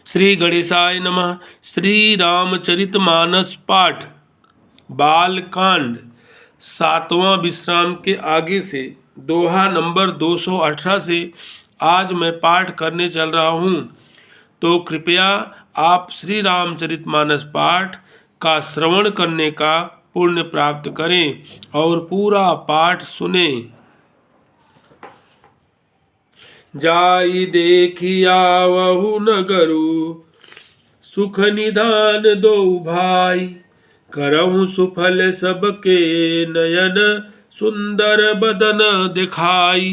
श्री गणेशाय नमः। श्री रामचरितमानस पाठ बालकांड 7वां विश्राम के आगे से दोहा नंबर 218 से आज मैं पाठ करने चल रहा हूँ। तो कृपया आप श्री रामचरितमानस पाठ का श्रवण करने का पुण्य प्राप्त करें और पूरा पाठ सुने। जाई देखिया वहु नगरु, सुख निधान दो भाई। करहु सुफल सबके नयन, सुंदर बदन दिखाई।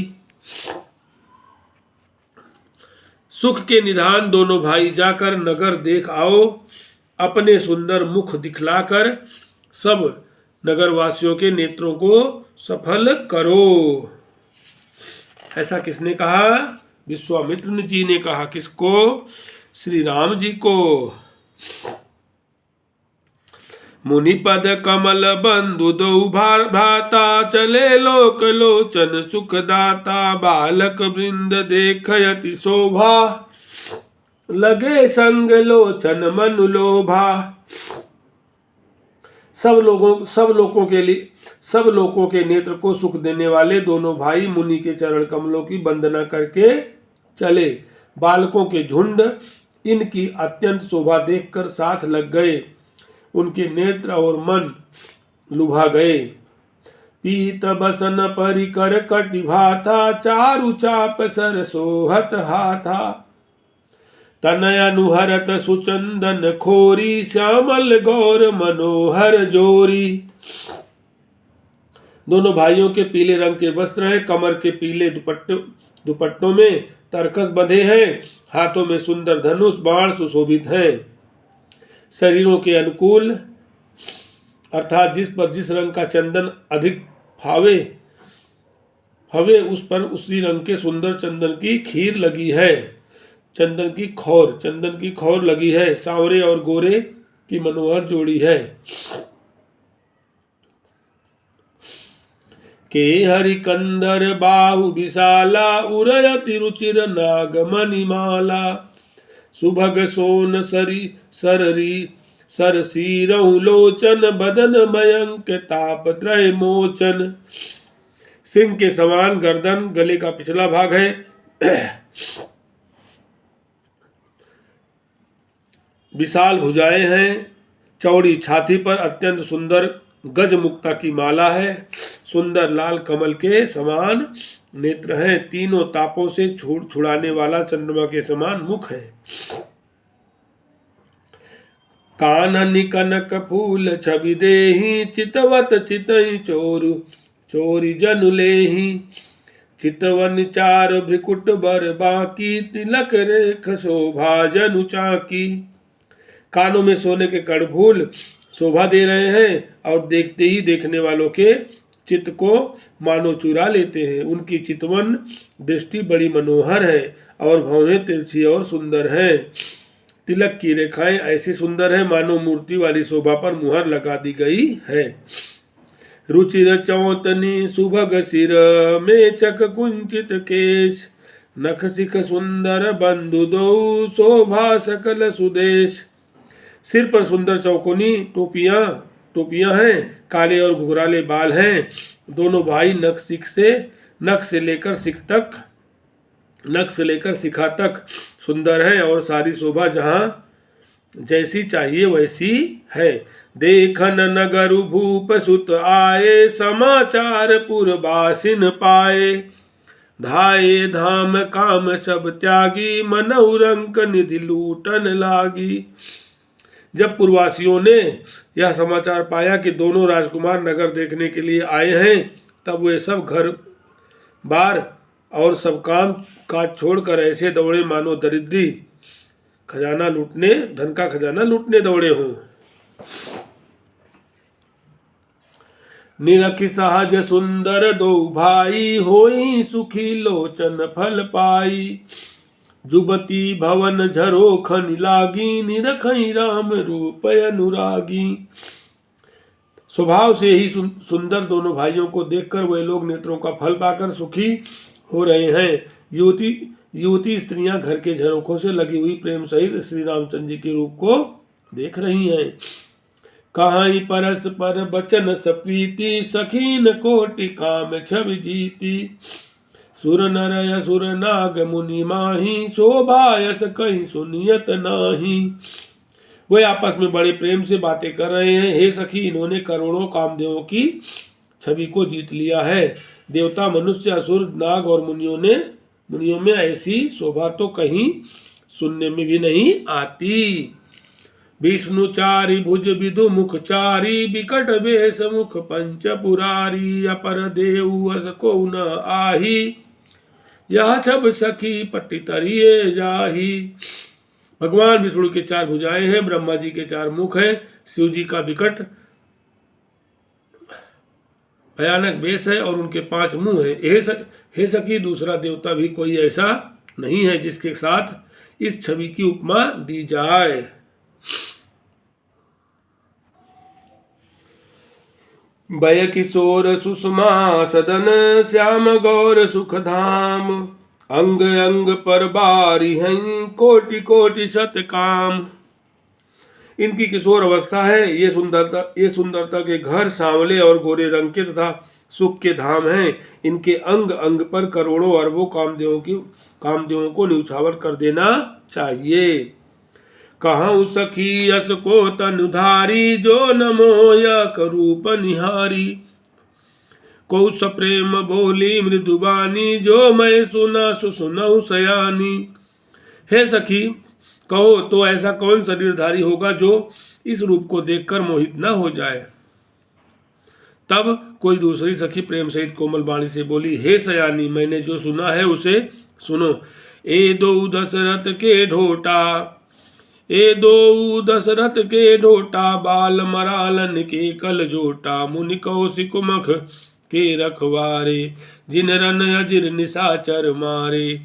सुख के निधान दोनों भाई जाकर नगर देख आओ, अपने सुंदर मुख दिखलाकर सब नगरवासियों के नेत्रों को सफल करो। ऐसा किसने कहा? विश्वामित्र जी ने कहा। किसको? श्री राम जी को। मुनिपद कमल बंधु दो भ्राता, चले लोक लोचन सुखदाता। बालक वृंद देखयति शोभा, लगे संग लोचन मनु लोभा। सब लोगों के नेत्र को सुख देने वाले दोनों भाई मुनि के चरण कमलों की वंदना करके चले। बालकों के झुंड इनकी अत्यंत शोभा देखकर साथ लग गए। उनके नेत्र और मन लुभा गए। पीत बसन परिकर कटिभाथा, चारु चाप सर सोहत हाथा। तनय अनुहरत सुचंदन खोरी, श्यामल गौर मनोहर जोरी। दोनों भाइयों के पीले रंग के वस्त्र हैं, कमर के पीले दुपट्टों में तरकस बंधे हैं, हाथों में सुंदर धनुष बाण सुशोभित हैं। शरीरों के अनुकूल अर्थात जिस पर जिस रंग का चंदन अधिक फावे उस पर उसी रंग के सुंदर चंदन की खीर लगी है। चंदन की खौर लगी है। सांवरे और गोरे की मनोहर जोड़ी है। के हरिकंदर बाहु विशाला, उरयति रुचिर नागमणिमाला। सुभग सोन सरसीरहु लोचन, बदन मयंक तापत्रय मोचन। सिंह के समान गर्दन, गले का पिछला भाग है। विशाल भुजाएं हैं। चौड़ी छाती पर अत्यंत सुंदर गजमुक्ता की माला है। सुंदर लाल कमल के समान नेत्र हैं। तीनों तापों से छुड़ाने वाला चंद्रमा के समान मुख है। कानन कनक फूल छवि देहि, चितवत चितई चोरी जनु लेहि। चितवन चार भ्रिकुट बर बाकी, तिलक रेख शोभा जनु चाकी। कानों में सोने के कड़फूल शोभा दे रहे हैं और देखते ही देखने वालों के चित्त को मानो चुरा लेते हैं। उनकी चितवन दृष्टि बड़ी मनोहर है और भौहें तिरछी और सुंदर हैं। तिलक की रेखाएं ऐसी सुंदर है मानो मूर्ति वाली शोभा पर मुहर लगा दी गई है। रुचिर चौतनी सुभग सिर, में चक कुंचित केश। नख सिख सुंदर बंधु दो, शोभा सकल सुदेश। सिर पर सुंदर चौकोनी टोपियां हैं, काले और घुघराले बाल हैं। दोनों भाई नख से लेकर शिखा तक सुंदर हैं और सारी शोभा जहां जैसी चाहिए वैसी है। देखन नगर भूप सुत आए, समाचार पुरबासिन पाए। धाये धाम काम सब त्यागी, मनहु रंक निधि लूटन लागी। जब पुरवासियों ने यह समाचार पाया कि दोनों राजकुमार नगर देखने के लिए आए हैं, तब वे सब घर बार और सब काम काज छोड़कर ऐसे दौड़े मानो दरिद्री धन का खजाना लूटने दौड़े हों। निरखि सहज सुंदर दो भाई, होई सुखी लोचन फल पाई। जुबती भवन झरोखन लागी, निरखई राम रूप अनुरागी। स्वभाव से ही सुंदर दोनों भाइयों को देखकर वे लोग नेत्रों का फल पाकर सुखी हो रहे हैं। युवती स्त्रियां घर के झरोखों से लगी हुई प्रेम सहित श्री रामचंद्र जी के रूप को देख रही हैं। कहाई परस पर बचन सप्रीति, सखीन कोटि काम छवि जीती। सुर नर असुर नाग मुनि माही, शोभा यस कहीं सुनियत नाही। वे आपस में बड़े प्रेम से बातें कर रहे हैं। हे सखी, इन्होंने करोड़ों कामदेवों की छवि को जीत लिया है। देवता, मनुष्य, असुर, नाग और मुनियों में ऐसी शोभा तो कहीं सुनने में भी नहीं आती। विष्णुचारी भुज विदु मुखचारी, बिकट वेश मुख पंच पुरारी। अपर देव अस को न आही, यह छब सखी पट्टी तरिए जाही। भगवान विष्णु के 4 भुजाएं हैं, ब्रह्मा जी के 4 मुख हैं, शिव जी का विकट भयानक वेश है और उनके 5 मुंह हैं। हे सखी, दूसरा देवता भी कोई ऐसा नहीं है जिसके साथ इस छवि की उपमा दी जाए। भय किशोर सुषमा सदन, श्याम गौर सुख धाम। अंग अंग पर बारी हैं, कोटि कोटि सत काम। इनकी किशोर अवस्था है। ये सुंदरता के घर सांवले और गोरे रंग के तथा सुख के धाम हैं। इनके अंग अंग पर करोड़ों अरबों कामदेवों को न्यौछावर कर देना चाहिए। कहूँ सखी यस को तनुधारी, जो न मोयक रूप निहारी। को सप्रेम बोली मृदुबानी, जो मैं सुना सुनऊ सयानी। हे सखी, कहो तो ऐसा कौन शरीरधारी होगा जो इस रूप को देखकर मोहित न हो जाए। तब कोई दूसरी सखी प्रेम सहित कोमल वाणी से बोली, हे सयानी, मैंने जो सुना है उसे सुनो। ए दो दशरथ के ढोटा, बाल मरालन के कल जोटा। मुनि कौशिक मुख के रखवारे, जिन रन अजिर निशाचर मारे।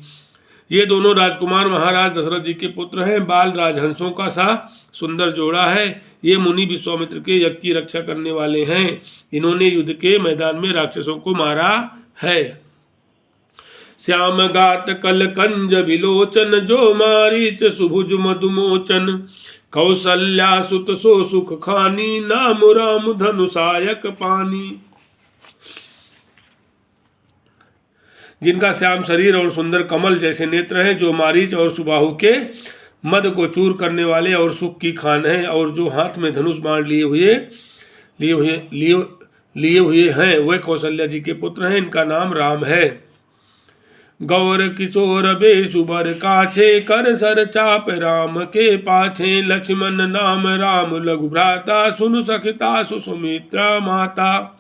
ये दोनों राजकुमार महाराज दशरथ जी के पुत्र हैं। बाल राजहंसों का सा सुंदर जोड़ा है। ये मुनि विश्वामित्र के यज्ञ की रक्षा करने वाले हैं। इन्होंने युद्ध के मैदान में राक्षसों को मारा है। श्याम गात कल कंज विलोचन, जो मारीच सुभुज मधुमोचन। कौसल्या सुत सो सुख खानी, नाम राम धनुषायक पानी। जिनका श्याम शरीर और सुंदर कमल जैसे नेत्र हैं, जो मारीच और सुबाहु के मद को चूर करने वाले और सुख की खान है, और जो हाथ में धनुष बाण लिए हुए हैं, वे कौशल्या जी के पुत्र हैं। इनका नाम राम है। गौर किशोर बेसुबर काछे, कर सर चाप राम के पाछे। लक्ष्मण नाम राम लघु भ्राता, सुन सखिता सुमित्रा माता।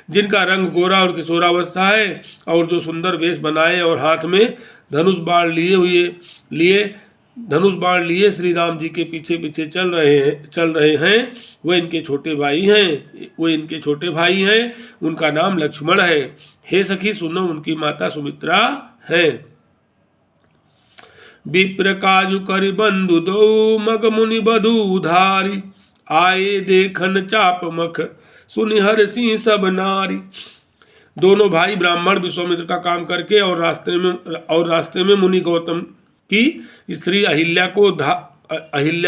जिनका रंग गोरा और किशोरावस्था है, और जो सुंदर वेश बनाए और हाथ में धनुष बाण लिए श्री राम जी के पीछे पीछे चल रहे हैं, वे इनके छोटे भाई हैं। उनका नाम लक्ष्मण है। हे सखी, सुनो, उनकी माता सुमित्रा है। विप्र काजु कर बंधु दो, मग मुनि बधु उधारी। आए देखन चाप मख, सुनि हरषि सब नारी। दोनों भाई ब्राह्मण विश्वामित्र का काम करके और रास्ते में मुनि गौतम की स्त्री अहिल्या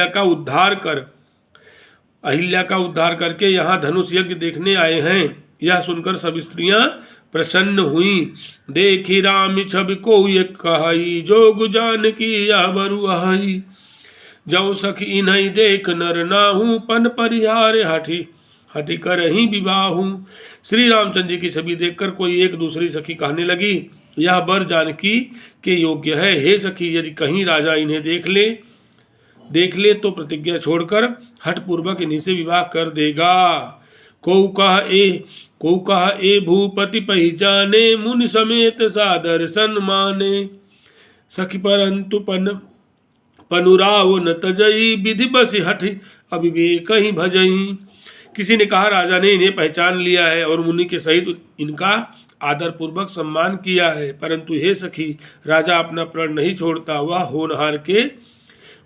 का उद्धार करके यहाँ धनुष यज्ञ देखने आए हैं। यह सुनकर सब स्त्रियां प्रसन्न हुई। देखी राम छवि को ये कहाई, जोग जान की यह बरु आई। जौ सखी नहीं देख नर नाहू, पन परिहार हठी कर ही विवाहू। श्री रामचंद्र जी की छवि देखकर कोई एक दूसरी सखी कहने लगी, यह बर जानकी के योग्य है। हे सखी, यदि कहीं राजा इन्हें देख ले तो प्रतिज्ञा छोड़कर हठ पूर्वक इन्हीं से विवाह कर देगा। को कहा ए भूपति पहिचाने, मुनि समेत सादर सन्माने। सखी परंतु पनुराव न तजई, विधि बस हठ अविवेक ही भजई। किसी ने कहा, राजा ने इन्हें पहचान लिया है और मुनि के सहित इनका आदर पूर्वक सम्मान किया है, परंतु हे सखी, राजा अपना प्रण नहीं छोड़ता। वह होनहार के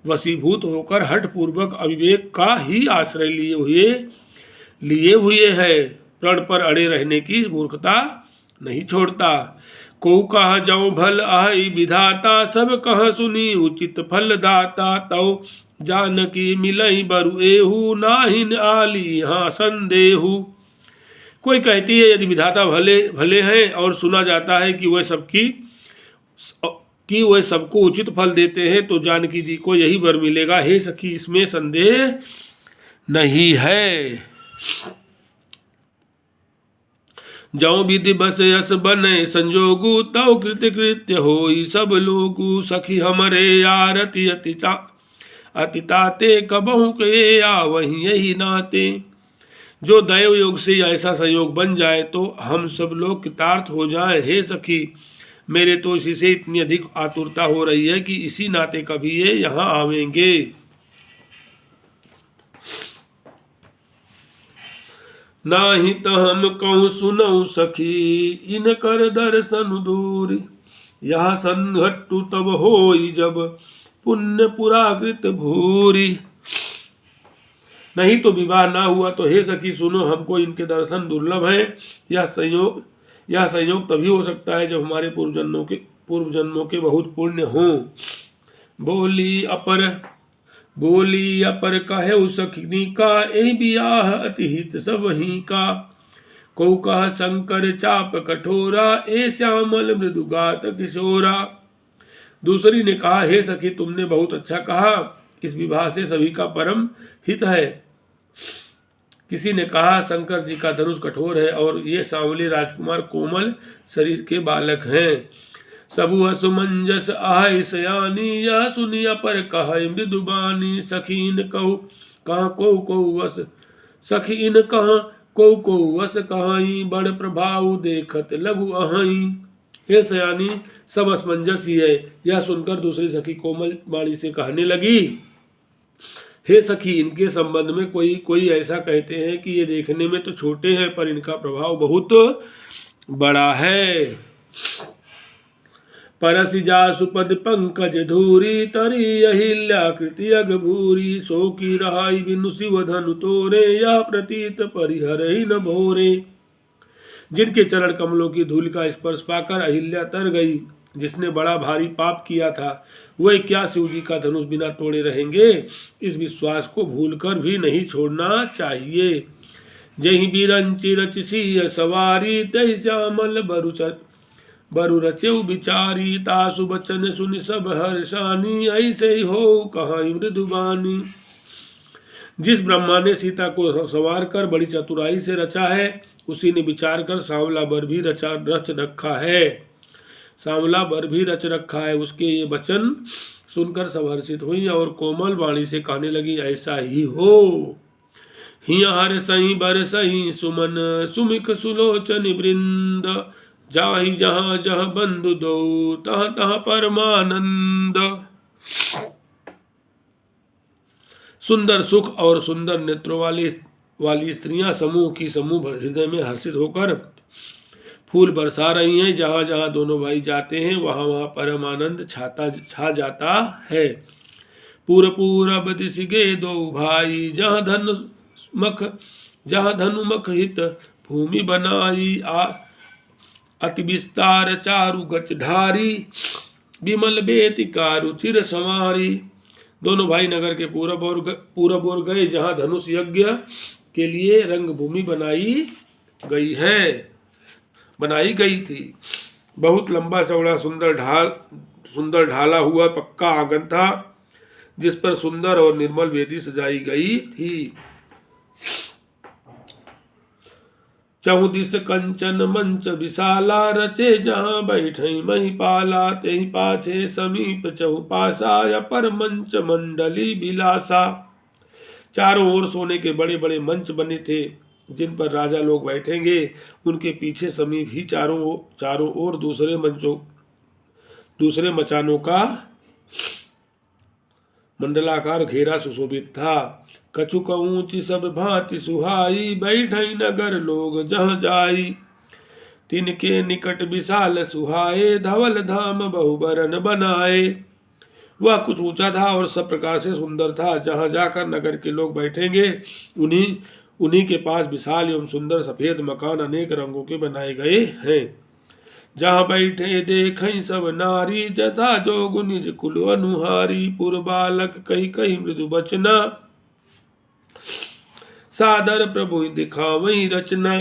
वशीभूत होकर हठ पूर्वक अविवेक का ही आश्रय लिए हुए है। प्रण पर अड़े रहने की मूर्खता नहीं छोड़ता। को कह जौ भल आई विधाता, सब कह सुनी उचित फल दाता। तौ जानकी मिलई बरु एहू, नाहिन आली हाँ संदेहू। कोई कहती है यदि विधाता भले भले हैं और सुना जाता है कि वह सबको उचित फल देते हैं, तो जानकी जी को यही वर मिलेगा। हे सखी, इसमें संदेह नहीं है। जौ विधि बस यस बने संजोगु, तौ कृत्य कृत्य होई सब लोगु। सखी हमरे आरती अति ताते, कबहु के आ वहीं यही नाते। जो दैव योग से ऐसा संयोग बन जाए तो हम सब लोग कृतार्थ हो जाएं। हे सखी, मेरे तो इसी से इतनी अधिक आतुरता हो रही है कि इसी नाते कभी ये यहाँ आवेंगे। नाही तो हम कहूँ सुनऊ सखी, इन कर दर्शन दूरी। यह संघट्टु तब होई, जब पुण्य पुराकृत भूरी। नहीं तो विवाह ना हुआ तो हे सखी सुनो, हमको इनके दर्शन दुर्लभ हैं। यह संयोग तभी हो सकता है जब हमारे पूर्व जन्मों के बहुत पुण्य हों। बोली अपर कहे सखनी का, यही बियाह अतिहित सब ही का। को कह शंकर चाप कठोरा, ए श्यामल मृदुगात किशोरा। दूसरी ने कहा, हे सखी तुमने बहुत अच्छा कहा, इस विवाह से सभी का परम हित है। किसी ने कहा, शंकर जी का धनुष कठोर है और ये सांवले राजकुमार कोमल शरीर के बालक हैं। सबु असुमंजस आय सयानी, यह सुनिया पर कह मृदुबानी। सखीन कहु कहाँ को वस, सखीन कहाँ को वस कहाई। बड़ प्रभाव देखत लघु अहाई। हे सयानी, सब असमंजस ही है। यह सुनकर दूसरी सखी कोमल वाणी से कहने लगी, हे सखी, इनके संबंध में कोई ऐसा कहते हैं कि ये देखने में तो छोटे हैं, पर इनका प्रभाव बहुत बड़ा है। परसि जासु पद पंकज धूरी, तरी अहिल्या कृति अगभूरी। सो की रहाई बिनु शिव धनु तोरे, यह प्रतीत परिहर ही न भोरे। जिनके चरण कमलों की धूल का स्पर्श पाकर अहिल्या तर गई, जिसने बड़ा भारी पाप किया था, वह क्या शिव जी का धनुष बिना तोड़े रहेंगे। इस विश्वास को भूलकर भी नहीं छोड़ना चाहिए। जही बिरंचि रचसी सवारी, तही श्यामल बरु रचेउ बिचारी। तासु बचन सुनि सब हर्षानी, ऐसे ही हो कहाँ मृदुबानी। जिस ब्रह्मा ने सीता को संवार कर बड़ी चतुराई से रचा है, उसी ने विचार कर सांवला बर भी रच रखा है। सांवला बर भी रच रखा है। उसके ये वचन सुनकर सब हर्षित हुई और कोमल वाणी से कहने लगी, ऐसा ही हो। हिया हर सही बर सही सुमन, सुमिक सुलोचन वृंद। जाहि जहाँ जहाँ बंधु दो, तहाँ तहाँ परमानंद। सुंदर सुख और सुंदर नेत्रों वाली स्त्रियां समूह हृदय में हर्षित होकर फूल बरसा रही हैं। जहाँ जहाँ दोनों भाई जाते हैं वहाँ वहाँ परम आनंद छा जाता है। पूरब दिश गे दो भाई, जहाँ धनु मख हित भूमि बनाई। अति विस्तार चारु गच ढारी, विमल बेतिका रुचिर संवारी। दोनों भाई नगर के पूरब ओर गए, जहाँ धनुष यज्ञ के लिए रंग भूमि बनाई गई थी। बहुत लंबा चौड़ा सुंदर ढाला हुआ पक्का आंगन था, जिस पर सुंदर और निर्मल वेदी सजाई गई थी। चहुदिस कंचन मंच विशाला, रचे जहाँ बैठे महिपाला। तेहि पाछे समीप चहुपासा, अपर मंच मंडली बिलासा। चारों ओर सोने के बड़े बड़े मंच बने थे, जिन पर राजा लोग बैठेंगे। उनके पीछे समीप ही चारों ओर दूसरे मचानों का मंडलाकार घेरा सुशोभित था। कछुक ऊंची सब भांति सुहाई, बैठई नगर लोग जहाँ जाई। तिनके निकट विशाल सुहाए, धवल धाम बहुबरन बनाए। वह कुछ ऊंचा था और सब प्रकार से सुंदर था। जहाँ जाकर नगर के लोग बैठेंगे, उन्हीं के पास विशाल एवं सुंदर सफेद मकान अनेक रंगों के बनाए गए हैं। जहाँ बैठे देखें सब नारी, जथा जोग निज कुल अनुहारी। पुर बालक कही कही मृदु बचना, सादर प्रभु दिखावई रचना।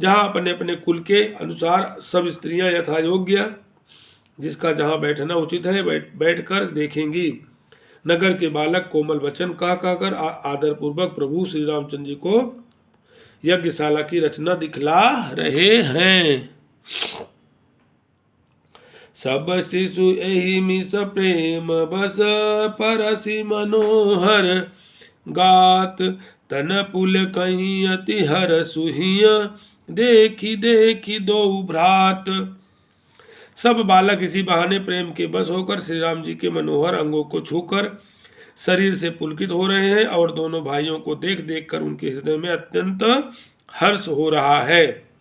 जहाँ अपने अपने कुल के अनुसार सब स्त्रियां यथा योग्य जिसका जहाँ बैठना उचित है बैठकर देखेंगी। नगर के बालक कोमल वचन कह कहकर आदर पूर्वक प्रभु श्री रामचंद्र जी को यज्ञशाला की रचना दिखला रहे हैं। सब शिशु एहि मिस प्रेम बस, परसि मनोहर गात। तन पुल कहीं अति हर सुहिय, देखी देखी दो भ्रात। सब बालक इसी बहाने प्रेम के बस होकर श्री राम जी के मनोहर अंगों को छूकर शरीर से पुलकित हो रहे हैं और दोनों भाइयों को देख देख कर उनके हृदय में अत्यंत हर्ष हो रहा है।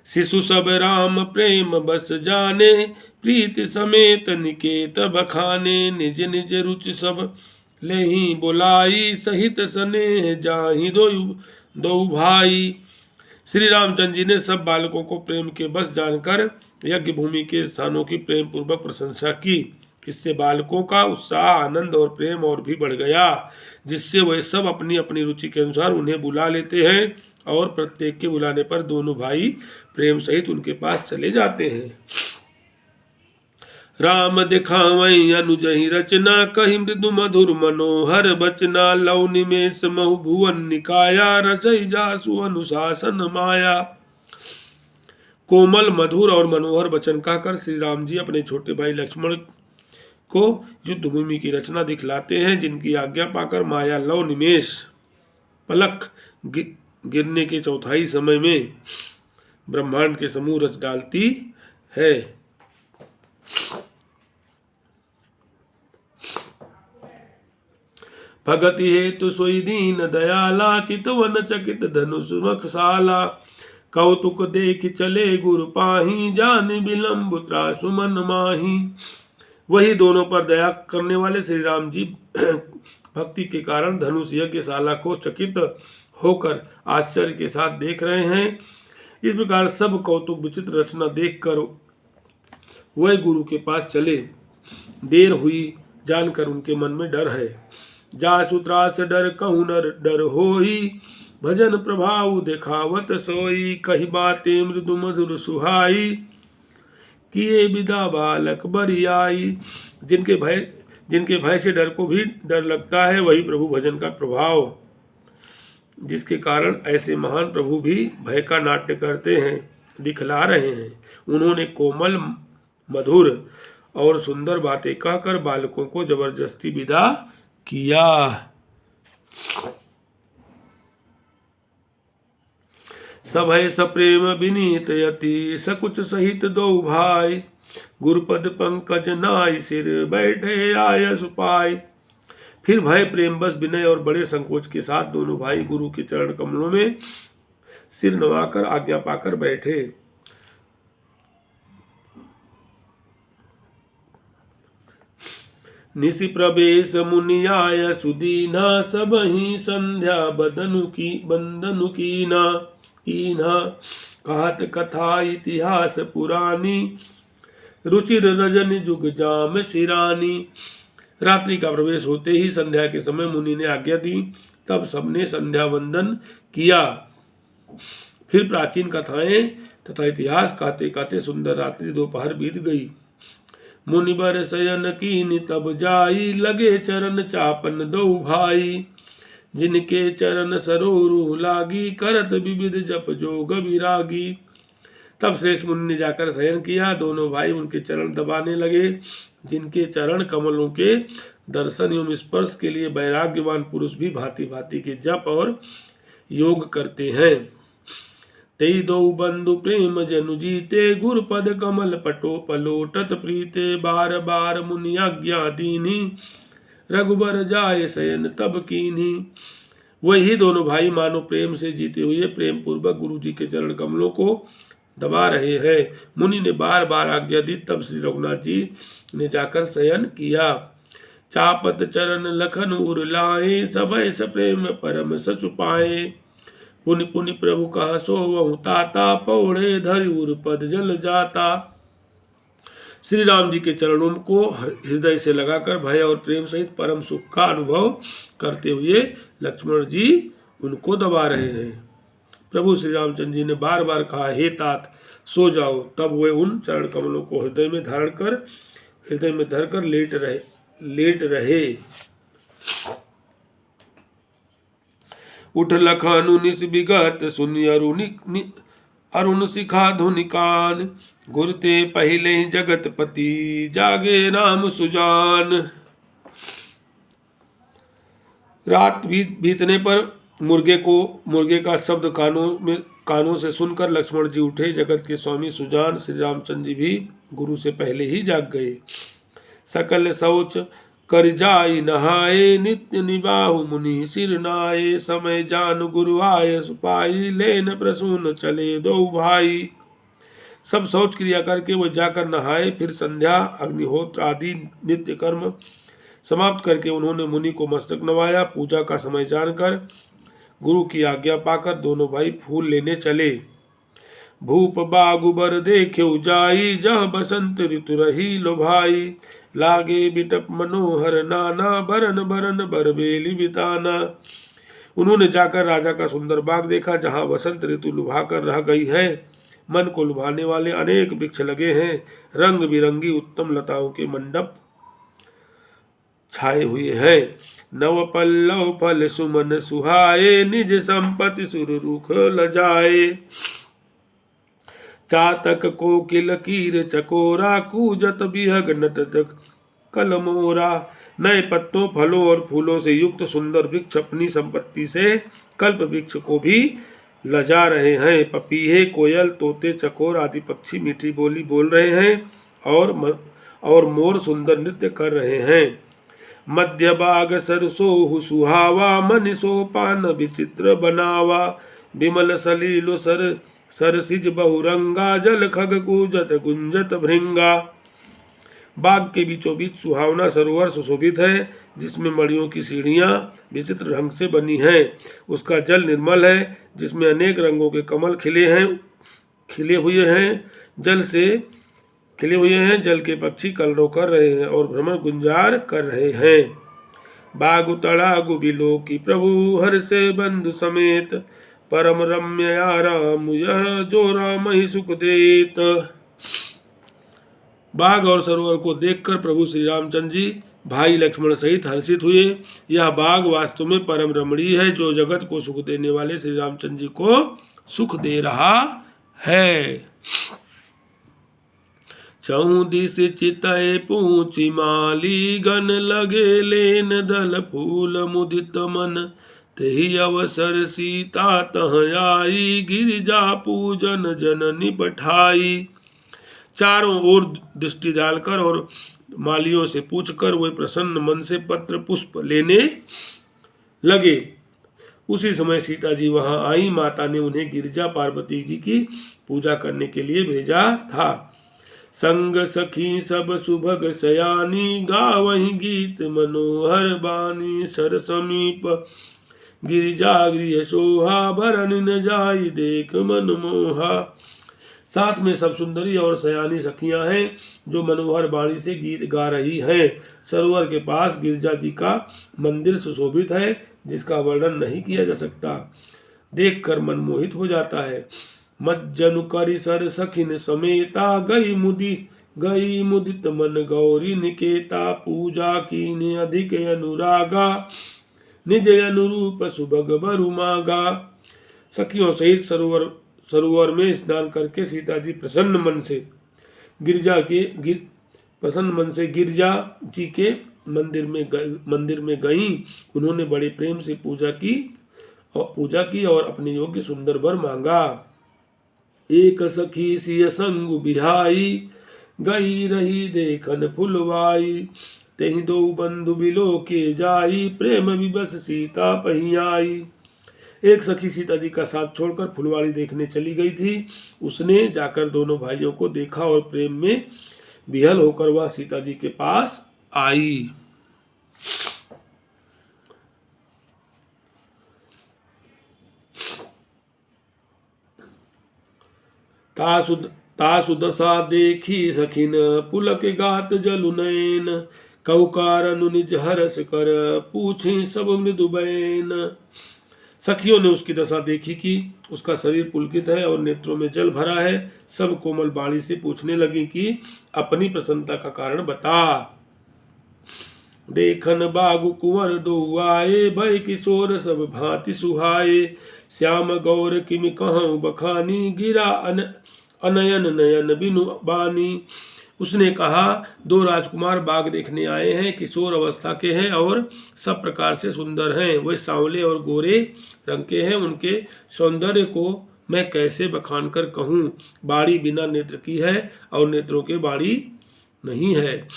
शिशु सब राम प्रेम बस जाने, प्रीति समेत निकेत बखाने। निज निज रुचि सब लेहि बुलाई, सहित स्नेह जाहि दो भाई। श्री रामचंद्र जी ने सब बालकों को प्रेम के बस जानकर यज्ञ भूमि के स्थानों की प्रेम पूर्वक प्रशंसा की। इससे बालकों का उत्साह, आनंद और प्रेम और भी बढ़ गया, जिससे वे सब अपनी अपनी रुचि के अनुसार उन्हें बुला लेते हैं और प्रत्येक के बुलाने पर दोनों भाई प्रेम सहित उनके पास चले जाते हैं। राम दिखावई अनुजहि रचना, कही मृदु मधुर मनोहर बचना। लव निमेष महु भुवन निकाया, रसई जासु अनुशासन माया। कोमल मधुर और मनोहर वचन कहकर श्री राम जी अपने छोटे भाई लक्ष्मण को युद्ध भूमि की रचना दिखलाते हैं, जिनकी आज्ञा पाकर माया लव निमेष पलक गिरने के चौथाई समय में ब्रह्मांड के समूह रच डालती है। भगति हेतु सोई दीन दयाला, चितवन चकित धनुष मखसाला। कौतुक देख चले गुरु पाही, जान विलंब त्रासु मन माही। वही दोनों पर दया करने वाले श्री राम जी भक्ति के कारण धनुष यज्ञशाला को चकित होकर आश्चर्य के साथ देख रहे हैं। इस प्रकार सब कौतुक विचित्र रचना देखकर वह गुरु के पास चले। देर हुई जानकर उनके मन में डर है। जासु त्रास डर कहूँ न डर होई, भजन प्रभाव दिखावत सोई। कही बातें मृदु मधुर सुहाई, किए विदा बालक बरियाई। जिनके भय से डर को भी डर लगता है, वही प्रभु भजन का प्रभाव, जिसके कारण ऐसे महान प्रभु भी भय का नाट्य करते हैं, दिखला रहे हैं। उन्होंने कोमल मधुर और सुंदर बातें कहकर बालकों को जबरदस्ती विदा किया। सभय सप्रेम विनीत यति, सकुच सहित दो भाई। गुरुपद पंकज नाई सिर, बैठे आय सुपाई। फिर भय प्रेम बस विनय और बड़े संकोच के साथ दोनों भाई गुरु के चरण कमलों में सिर नवाकर आज्ञा पाकर बैठे। निशि प्रवेश मुनि आय सुदीना, सब ही संध्या बंदनु कीना। कहत कथा इतिहास पुरानी, रुचिर रजन जुग जाम सिरानी। रात्रि का प्रवेश होते ही संध्या के समय मुनि ने आज्ञा दी। तब सबने संध्या वंदन किया। फिर प्राचीन कथाएं तथा इतिहास कहते कहते सुंदर रात्रि दोपहर बीत गई। मुनिबर शयन कीन तब जाई, लगे चरण चापन दो भाई। जिनके चरण सरोरु लागी, करत विविध जप जोग विरागी। तब श्रेष्ठ मुनि ने जाकर शयन किया। दोनों भाई उनके चरण दबाने लगे। जिनके चरण कमलों के दर्शन एवं स्पर्श के लिए वैराग्यवान पुरुष भी भांति भांति के जप और योग करते हैं। तेई दो बंधु प्रेम जनु जीते, गुरुपद कमल पटो पलोटत प्रीते। बार बार मुनि आज्ञा दीनी, रघुबर जाय शयन तब कीनी। वही दोनों भाई मानो प्रेम से जीते हुए प्रेम पूर्वक गुरु जी के चरण कमलों को दबा रहे हैं। मुनि ने बार बार आज्ञा दी। तब श्री रघुनाथ जी ने जाकर शयन किया। चापत चरण लखन उर लाए, सभय सप्रेम परम सचु पाए। पुनि पुनि प्रभु कह सोवहु ताता, पौड़े धरि उर पद जल जाता। श्री राम जी के चरणों को हृदय से लगाकर भय और प्रेम सहित परम सुख का अनुभव करते हुए लक्ष्मण जी उनको दबा रहे हैं। प्रभु श्री रामचंद्र जी ने बार बार कहा, हे तात सो जाओ। तब वे उन चरण कमलों को हृदय में धरकर लेट रहे। उठ लखनु निस विगत, सुनि अरुण शिखा धुनि कान। गुरते पहिले जगत पति, जागे राम सुजान। रात बीतने पर मुर्गे का शब्द कानों से सुनकर लक्ष्मण जी उठे। जगत के स्वामी सुजान श्री रामचंद्र जी भी गुरु से पहले ही जाग गए। सकल शौच कर जाई नहाए, नित्य निबाहु मुनि सिर नाये। समय जान गुरु आय सुपाई, लेन प्रसून चले दो भाई। सब शौच क्रिया करके वो जाकर नहाए। फिर संध्या अग्निहोत्र आदि नित्य कर्म समाप्त करके उन्होंने मुनि को मस्तक नवाया। पूजा का समय जानकर गुरु की आज्ञा पाकर दोनों भाई फूल लेने चले। भूप बागु बर देख्यो जाई, जह बसंत ऋतु रही लोभाई। लागे बिटप मनोहर नाना, बरन बरन बरबेली बिताना। उन्होंने जाकर राजा का सुंदर बाग देखा, जहाँ वसंत ऋतु लुभा कर रह गई है। मन को लुभाने वाले अनेक वृक्ष लगे हैं। रंग बिरंगी उत्तम लताओं के मंडप छाए हुए हैं। नव पल्लव फल सुमन सुहाए, निज संपत्ति सुर रुख लजाए। चातक कोकिल कीर चकोरा, कूजत बिहग नटक कलमोरा। नए पत्तों फलों और फूलों से युक्त सुंदर वृक्ष अपनी संपत्ति से कल्प वृक्ष को भी लजा रहे हैं। पपीहे, कोयल, तोते, चकोर आदि पक्षी मीठी बोली बोल रहे हैं और मोर सुंदर नृत्य कर रहे हैं। मध्य बाग सरसोहु सुहावा, मन सोपान विचित्र बनावा। विमल सलीलो सरसिज बहुरंगा, जल खग कूजत गुंजत भृंगा। बाग के बीचों बीच सुहावना सरोवर सुशोभित है, जिसमें मणियों की सीढ़ियां विचित्र ढंग से बनी हैं। उसका जल निर्मल है, जिसमें अनेक रंगों के कमल खिले हुए हैं। जल के पक्षी कलरव कर रहे हैं और भ्रमर गुंजार कर रहे हैं। बागु तड़ागु बिलो की प्रभु, हर से बंधु समेत। परम रम्य आराम यह, जो राम ही सुख देत। बाग और सरोवर को देखकर प्रभु श्री रामचंद्र जी भाई लक्ष्मण सहित हर्षित हुए। यह बाग वास्तव में परम रमणीय है, जो जगत को सुख देने वाले श्री रामचंद्र जी को सुख दे रहा है। चौदिस चितय पूछी माली, गन लगे लेन दल फूल मुदित मन। तेहि अवसर सीता तह आई, गिरिजा पूजन जननी पठाई। चारों ओर दृष्टि डालकर और मालियों से पूछकर वे प्रसन्न मन से पत्र पुष्प लेने लगे। उसी समय सीता जी वहां आई। माता ने उन्हें गिरिजा पार्वती जी की पूजा करने के लिए भेजा था। संग सखी सब सुभग सयानी, गावहि गीत मनोहर बानी। सर समीप गिरिजा गृह सोहा, भरन न जाई देख मन मोहा। साथ में सब सुंदरी और सयानी सखियां हैं, जो मनोहर बाणी से गीत गा रही हैं। सरोवर के पास गिरिजा जी का मंदिर सुशोभित है, जिसका वर्णन नहीं किया जा सकता। देखकर मन मोहित हो जाता है। मज्जनु करि सर सखिन समेता, गई मुदित मन गौरी निकेता। पूजा कीने अधिक अनुरागा, निज अनुरूप सुभग बरु मागा। सखियों सहित सरोवर में स्नान करके सीता जी प्रसन्न मन से गिरिजा जी के मंदिर में गईं। उन्होंने बड़े प्रेम से पूजा की और अपने योग्य सुंदर वर मांगा। एक सखी सिय संग बिहाई, गई रही देखन फुलवाई। तेहि दो बंधु बिलो के जाई, प्रेम विवश सीता पही आई। एक सखी सीता जी का साथ छोड़कर फुलवाड़ी देखने चली गई थी। उसने जाकर दोनों भाइयों को देखा और प्रेम में विहल होकर वह सीता जी के पास आई। तासु दशा देखी सखिन पुलक गात जलु नयन, कहु कारण निज हरस कर पूछी सब मृदु बैन। सखियों ने उसकी दशा देखी कि उसका शरीर पुलकित है और नेत्रों में जल भरा है। सब कोमल बाणी से पूछने लगी कि अपनी प्रसन्नता का कारण बता। देखन बागु कुंवर दो आए, भय किशोर सब भांति सुहाए। श्याम गौर किमि कहूँ बखानी, गिरा अनयन नयन बिनु बानी। उसने कहा, दो राजकुमार बाग देखने आए हैं, किशोर अवस्था के हैं और सब प्रकार से सुंदर हैं। वे सांवले और गोरे रंग के हैं। उनके सौंदर्य को मैं कैसे बखान कर कहूँ। बाड़ी बिना नेत्र की है और नेत्रों की बाड़ी नहीं है।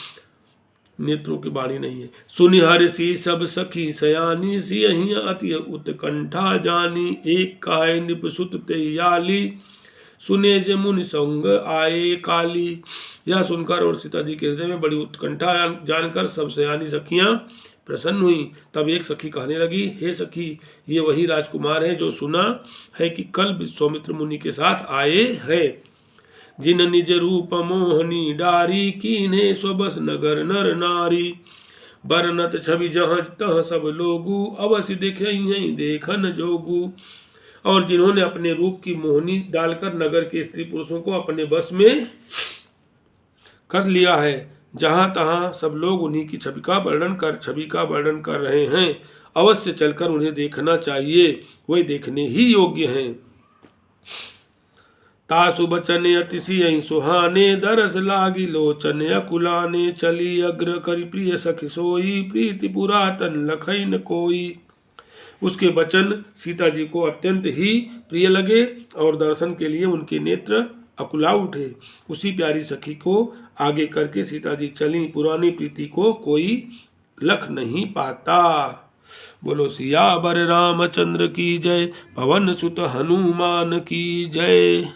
सुनि हर्षि सब सखी सयानी, सियहि अति उत्कंठा जानी। एक काय नृपसुत तेयाली, सुने जे मुनि संग आए काली। यह सुनकर और सीता जी के हृदय में बड़ी उत्कंठा जानकर सब सयानी सखियां प्रसन्न हुई। तब एक सखी कहने लगी, हे सखी, ये वही राजकुमार हैं जो सुना है कि कल विश्वामित्र मुनि के साथ आए हैं। जिन निज रूप मोहनी डारी, कीन्हे स्वबस नगर नर नारी। बरनत छवि जहाँ तह सब लोगू, अवश्य देखे देखन जोगू। और जिन्होंने अपने रूप की मोहनी डालकर नगर के स्त्री पुरुषों को अपने बस में कर लिया है, जहाँ तहाँ सब लोग उन्हीं की छवि का वर्णन कर रहे हैं। अवश्य चलकर उन्हें देखना चाहिए, वे देखने ही योग्य हैं। तासु बचन अतिशय सुहाने, दरस लागी लोचन अकुलाने। चली अग्र करि प्रिय सखी सोई, प्रीति पुरातन लखई न कोई। उसके वचन सीता जी को अत्यंत ही प्रिय लगे और दर्शन के लिए उनके नेत्र अकुला उठे। उसी प्यारी सखी को आगे करके सीता जी चली। पुरानी प्रीति को कोई लख नहीं पाता। बोलो सियावर रामचंद्र की जय, पवन सुत हनुमान की जय।